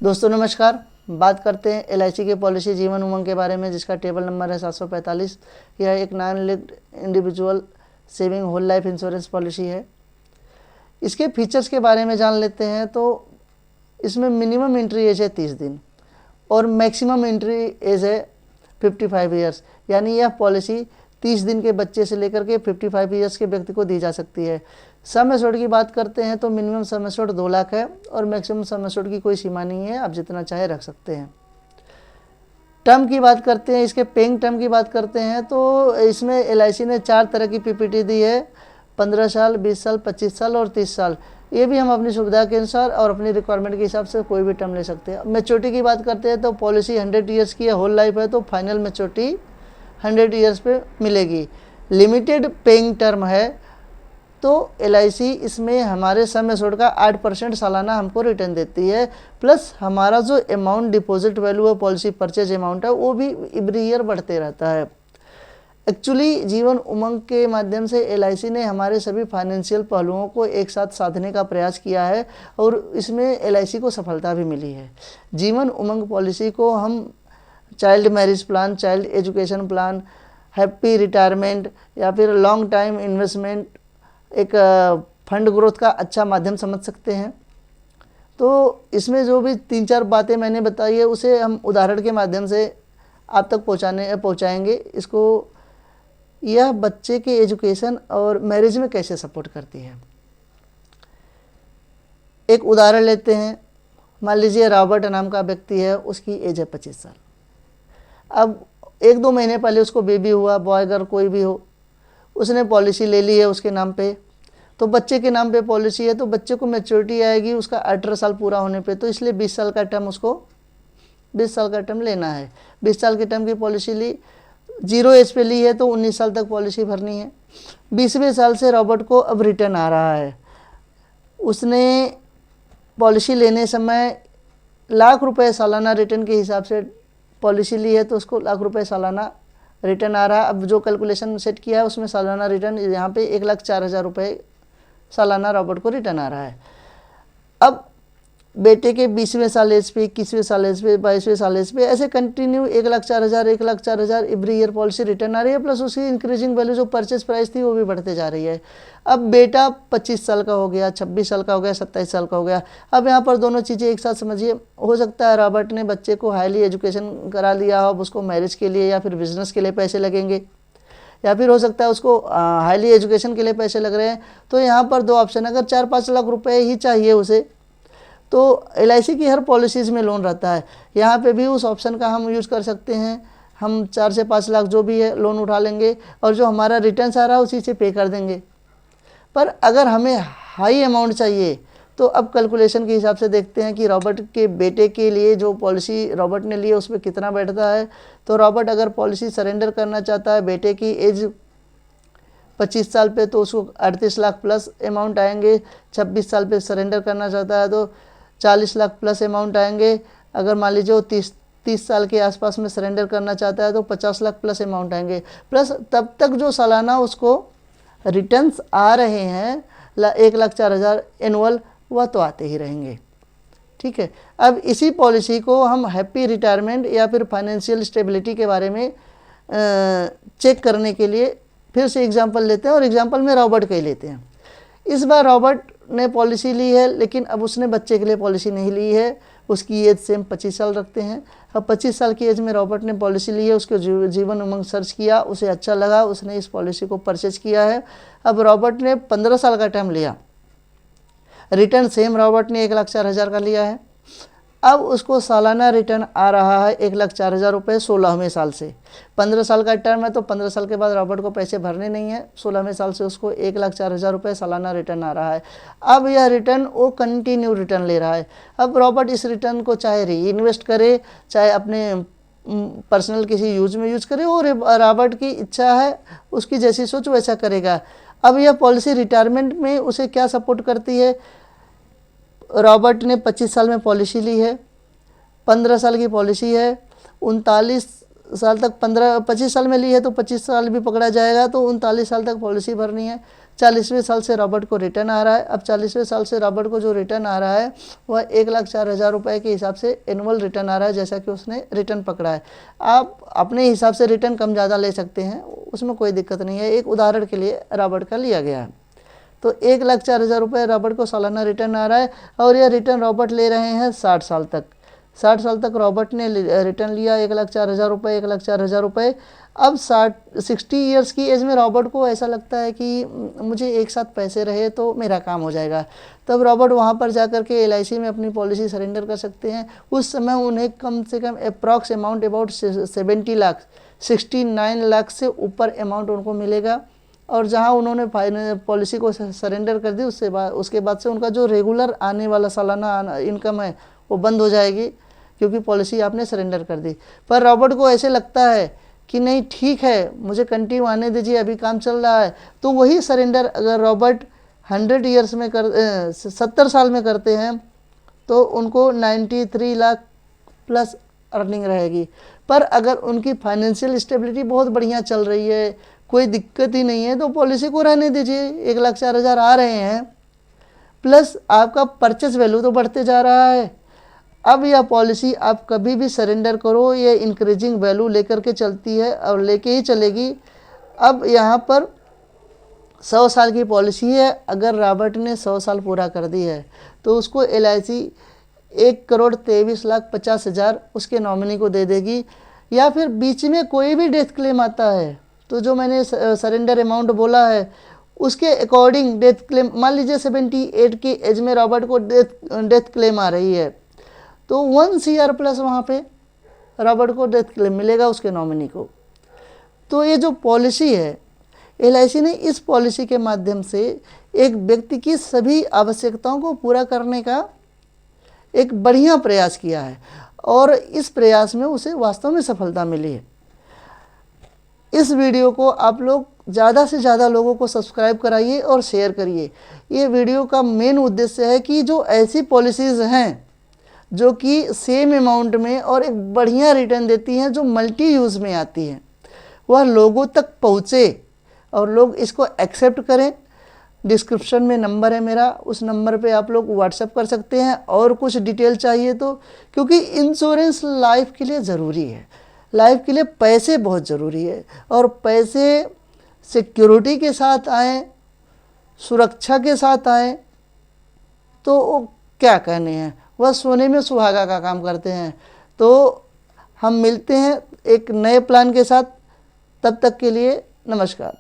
दोस्तों नमस्कार। बात करते हैं एलआईसी की पॉलिसी जीवन उमंग के बारे में, जिसका टेबल नंबर है 745। यह एक non linked individual saving whole life insurance policy है। इसके फीचर्स के बारे में जान लेते हैं। तो इसमें मिनिमम एंट्री एज है 30 दिन और मैक्सिमम एंट्री एज है 55 ईयर्स। यानी यह पॉलिसी 30 दिन के बच्चे से लेकर के 55 ईयर्स के व्यक्ति को दी जा सकती है। सम एश्योर्ड की बात करते हैं तो मिनिमम सम एश्योर्ड 2 लाख है और मैक्सिमम सम एश्योर्ड की कोई सीमा नहीं है, आप जितना चाहे रख सकते हैं। टर्म की बात करते हैं, इसके पेइंग टर्म की बात करते हैं तो इसमें एलआईसी ने 4 तरह की पीपीटी दी है, 15 साल, 20 साल, 25 साल और 30 साल। ये भी हम अपनी सुविधा के अनुसार और अपनी रिक्वायरमेंट के हिसाब से कोई भी टर्म ले सकते हैं। मैच्योरिटी की बात करते हैं तो पॉलिसी 100 ईयर्स की है, होल लाइफ है, तो फाइनल मैच्योरिटी 100 ईयर्स पे मिलेगी। लिमिटेड पेइंग टर्म है तो एलआईसी इसमें हमारे सम एश्योर्ड का 8% सालाना हमको रिटर्न देती है, प्लस हमारा जो अमाउंट डिपॉजिट वैल्यू है, पॉलिसी परचेज अमाउंट है, वो भी एवरी ईयर बढ़ते रहता है। एक्चुअली जीवन उमंग के माध्यम से एलआईसी ने हमारे सभी फाइनेंशियल पहलुओं को एक साथ साधने का प्रयास किया है और इसमें एलआईसी को सफलता भी मिली है। जीवन उमंग पॉलिसी को हम child marriage plan, child education plan, happy retirement या फिर लॉन्ग टाइम इन्वेस्टमेंट, एक फंड ग्रोथ का अच्छा माध्यम समझ सकते हैं। तो इसमें जो भी 3-4 बातें मैंने बताई है उसे हम उदाहरण के माध्यम से आप तक पहुंचाएंगे। इसको यह बच्चे के एजुकेशन और मैरिज में कैसे सपोर्ट करती है। एक उदाहरण लेते हैं। मान लीजिए रॉबर्ट नाम का व्यक्ति है, उसकी एज है 25 साल। अब 1-2 महीने पहले उसको बेबी हुआ, बॉय गर्ल कोई भी हो, उसने पॉलिसी ले ली है उसके नाम पे। तो बच्चे के नाम पे पॉलिसी है तो बच्चे को मैच्योरिटी आएगी उसका 18 साल पूरा होने पे, तो इसलिए 20 साल का टर्म उसको 20 साल का टर्म लेना है। 20 साल के टर्म की पॉलिसी ली, 0 एज पे ली है तो 19 साल तक पॉलिसी भरनी है। 20वें साल से रॉबर्ट को अब रिटर्न आ रहा है। उसने पॉलिसी लेने समय ₹1,00,000 सालाना रिटर्न के हिसाब से पॉलिसी ली है तो उसको ₹1,00,000 सालाना रिटर्न आ रहा है। अब जो कैलकुलेशन सेट किया है उसमें सालाना रिटर्न यहाँ पे ₹1,04,000 सालाना रॉबर्ट को रिटर्न आ रहा है। अब बेटे के 20वें साल एज पे, 21वें साल एज पे, 22वें साल एज पे, ऐसे continue 1,04,000 1,04,000 every year policy return आ रही है, प्लस उसकी इंक्रीजिंग वैल्यू जो परचेज प्राइस थी वो भी बढ़ते जा रही है। अब बेटा 25 साल का हो गया, 26 साल का हो गया, 27 साल का हो गया। अब यहाँ पर दोनों चीज़ें एक साथ समझिए। हो सकता है रॉबर्ट ने बच्चे को हाईली एजुकेशन करा लिया हो, अब उसको मैरिज के लिए या फिर बिजनेस के लिए पैसे लगेंगे, या फिर हो सकता है उसको हाईली एजुकेशन के लिए पैसे लग रहे हैं। तो यहाँ पर 2 ऑप्शन, अगर 4-5 लाख रुपए ही चाहिए उसे तो एलआईसी की हर पॉलिसीज़ में लोन रहता है। यहाँ पे भी उस ऑप्शन का हम यूज़ कर सकते हैं। हम 4 से 5 लाख जो भी है लोन उठा लेंगे और जो हमारा रिटर्न्स आ रहा है उसी से पे कर देंगे। पर अगर हमें हाई अमाउंट चाहिए तो अब कैलकुलेशन के हिसाब से देखते हैं कि रॉबर्ट के बेटे के लिए जो पॉलिसी रॉबर्ट ने ली है उसमें कितना बैठता है। तो रॉबर्ट अगर पॉलिसी सरेंडर करना चाहता है, बेटे की एज 25 साल पे, तो उसको 38 लाख प्लस अमाउंट आएंगे। 26 साल पे सरेंडर करना चाहता है तो 40 लाख प्लस अमाउंट आएंगे। अगर मान लीजिए वो 30 साल के आसपास में सरेंडर करना चाहता है तो 50 लाख प्लस अमाउंट आएंगे। प्लस तब तक जो सालाना उसको रिटर्न्स आ रहे हैं 1,04,000 एनुअल, वह तो आते ही रहेंगे। ठीक है। अब इसी पॉलिसी को हम हैप्पी रिटायरमेंट या फिर फाइनेंशियल स्टेबिलिटी के बारे में चेक करने के लिए फिर से एग्जांपल लेते हैं और एग्जांपल में रॉबर्ट का ही लेते हैं। इस बार रॉबर्ट ने पॉलिसी ली है लेकिन अब उसने बच्चे के लिए पॉलिसी नहीं ली है। उसकी एज सेम 25 साल रखते हैं। अब 25 साल की एज में रॉबर्ट ने पॉलिसी ली है, उसको जीवन उमंग सर्च किया, उसे अच्छा लगा, उसने इस पॉलिसी को परचेज किया है। अब रॉबर्ट ने 15 साल का टर्म लिया, रिटर्न सेम रॉबर्ट ने 1,04,000 का लिया है। अब उसको सालाना रिटर्न आ रहा है 1,04,000 16वें साल से। 15 साल का टर्म है तो 15 साल के बाद रॉबर्ट को पैसे भरने नहीं है। 16वें साल से उसको 1,04,000 सालाना रिटर्न आ रहा है। अब यह रिटर्न वो कंटिन्यू रिटर्न ले रहा है। अब रॉबर्ट इस रिटर्न को चाहे री इन्वेस्ट करे, चाहे अपने पर्सनल किसी यूज में यूज करे, और रॉबर्ट की इच्छा है, उसकी जैसी सोच वैसा करेगा। अब यह पॉलिसी रिटायरमेंट में उसे क्या सपोर्ट करती है। रॉबर्ट ने 25 साल में पॉलिसी ली है, 15 साल की पॉलिसी है, 39 साल तक 25 साल में ली है तो 25 साल भी पकड़ा जाएगा, तो 39 साल तक पॉलिसी भरनी है। 40वें साल से रॉबर्ट को रिटर्न आ रहा है। अब 40वें साल से रॉबर्ट को जो रिटर्न आ रहा है वह 1,04,000 रुपये के हिसाब से एनुअल रिटर्न आ रहा है, जैसा कि उसने रिटर्न पकड़ा है। आप अपने हिसाब से रिटर्न कम ज़्यादा ले सकते हैं, उसमें कोई दिक्कत नहीं है। एक उदाहरण के लिए रॉबर्ट का लिया गया है। तो 1,04,000 रुपये रॉबर्ट को सालाना रिटर्न आ रहा है, और यह रिटर्न रॉबर्ट ले रहे हैं 60 साल तक। 60 साल तक रॉबर्ट ने रिटर्न लिया 1,04,000 रुपये, 1,04,000 रुपये। अब 60 ईयर्स की एज में रॉबर्ट को ऐसा लगता है कि मुझे एक साथ पैसे रहे तो मेरा काम हो जाएगा। तब रॉबर्ट वहाँ पर जा कर के LIC में अपनी पॉलिसी सरेंडर कर सकते हैं। उस समय उन्हें कम से कम approx amount about 70 lakh 69 lakh से ऊपर अमाउंट उनको मिलेगा। और जहाँ उन्होंने पॉलिसी को सरेंडर कर दी, उसके बाद से उनका जो रेगुलर आने वाला सालाना इनकम है वो बंद हो जाएगी, क्योंकि पॉलिसी आपने सरेंडर कर दी। पर रॉबर्ट को ऐसे लगता है कि नहीं ठीक है, मुझे कंटिन्यू आने दीजिए, अभी काम चल रहा है। तो वही सरेंडर अगर रॉबर्ट 100 ईयर्स में 70 साल में करते हैं तो उनको 93 लाख प्लस अर्निंग रहेगी। पर अगर उनकी फाइनेंशियल स्टेबिलिटी बहुत बढ़िया चल रही है, कोई दिक्कत ही नहीं है, तो पॉलिसी को रहने दीजिए। 1,04,000 आ रहे हैं, प्लस आपका परचेस वैल्यू तो बढ़ते जा रहा है। अब यह पॉलिसी आप कभी भी सरेंडर करो, ये इंक्रीजिंग वैल्यू लेकर के चलती है और लेके ही चलेगी। अब यहाँ पर 100 साल की पॉलिसी है। अगर रॉबर्ट ने 100 साल पूरा कर दी है तो उसको LIC 1,23,50,000 उसके नॉमिनी को दे देगी। या फिर बीच में कोई भी डेथ क्लेम आता है तो जो मैंने सरेंडर अमाउंट बोला है उसके अकॉर्डिंग डेथ क्लेम, मान लीजिए 78 की एज में रॉबर्ट को डेथ क्लेम आ रही है तो 1 CR प्लस वहाँ पे रॉबर्ट को डेथ क्लेम मिलेगा उसके नॉमिनी को। तो ये जो पॉलिसी है, LIC ने इस पॉलिसी के माध्यम से एक व्यक्ति की सभी आवश्यकताओं को पूरा करने का एक बढ़िया प्रयास किया है, और इस प्रयास में उसे वास्तव में सफलता मिली है। इस वीडियो को आप लोग ज़्यादा से ज़्यादा लोगों को सब्सक्राइब कराइए और शेयर करिए। ये वीडियो का मेन उद्देश्य है कि जो ऐसी पॉलिसीज़ हैं जो कि सेम अमाउंट में और एक बढ़िया रिटर्न देती हैं, जो मल्टी यूज़ में आती हैं, वह लोगों तक पहुँचे और लोग इसको एक्सेप्ट करें। डिस्क्रिप्शन में नंबर है मेरा, उस नंबर पे आप लोग व्हाट्सएप कर सकते हैं और कुछ डिटेल चाहिए तो, क्योंकि इंश्योरेंस लाइफ के लिए ज़रूरी है। लाइफ के लिए पैसे बहुत ज़रूरी है, और पैसे सिक्योरिटी के साथ आएँ, सुरक्षा के साथ आएँ तो वो क्या कहने हैं, वह सोने में सुहागा का काम करते हैं। तो हम मिलते हैं एक नए प्लान के साथ, तब तक के लिए नमस्कार।